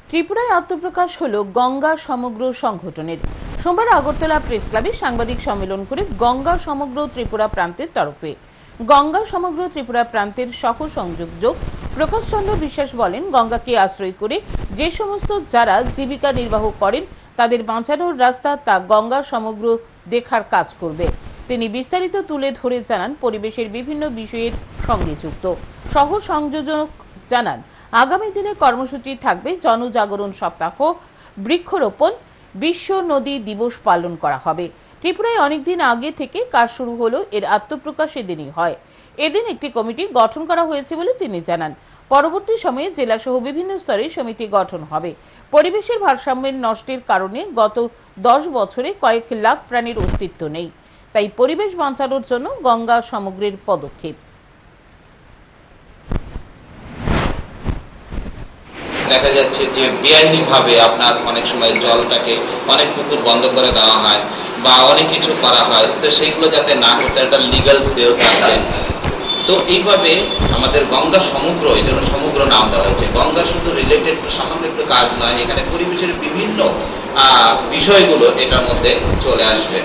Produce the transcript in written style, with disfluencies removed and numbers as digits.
ত্রিপুরায় আত্মপ্রকাশ হলো গঙ্গা সমগ্র সংগঠনের। সোমবার আগরতলা প্রেস ক্লাবে সাংবাদিক সম্মেলন করে গঙ্গা সমগ্র ত্রিপুরা প্রান্তের তরফে গঙ্গা সমগ্র ত্রিপুরা প্রান্তের সহ সংযোজক প্রকাশ চন্দ্র বিশ্বাস বলেন, গঙ্গাকে আশ্রয় করে যে সমস্ত যারা জীবিকা নির্বাহ করেন তাদের বাঁচানোর রাস্তা তা গঙ্গা সমগ্র দেখার কাজ করবে। তিনি বিস্তারিত তুলে ধরে জানান, পরিবেশের বিভিন্ন বিষয়ের সঙ্গে যুক্ত সহ সংযোজক জানান, আগামী দিনে কর্মসূচি থাকবে জনজাগরণ সপ্তাহ, বৃক্ষরোপণ, বিশ্ব নদী দিবস পালন করা হবে। ত্রিপুরায় অনেকদিন আগে থেকে কাজ শুরু হলো, এর আত্মপ্রকাশ এদিনই হয়। এদিন একটি কমিটি গঠন করা হয়েছে বলে তিনি জানান। পরবর্তী সময়ে জেলা সহ বিভিন্ন স্তরে সমিতি গঠন হবে। পরিবেশের ভারসাম্যের নষ্টের কারণে গত 10 বছরে কয়েক লাখ প্রাণীর অস্তিত্ব নেই, তাই পরিবেশ বাঁচানোর জন্য গঙ্গা সমগ্রের পদক্ষেপ। দেখা যাচ্ছে যে বেআইনি ভাবে আপনার অনেক সময় জলটাকে অনেক পুকুর বন্ধ করে দেওয়া হয় বা অনেক কিছু করা হয়, তো সেগুলো যাতে না করতে একটা লিগ্যাল সেল থাকবে। তো এইভাবে আমাদের গঙ্গা সমগ্র, এই জন্য সমগ্র নাম দেওয়া হয়েছে। গঙ্গা শুধু রিলেটেড সামান্য একটু কাজ নয়, এখানে পরিবেশের বিভিন্ন বিষয়গুলো এটার মধ্যে চলে আসবে।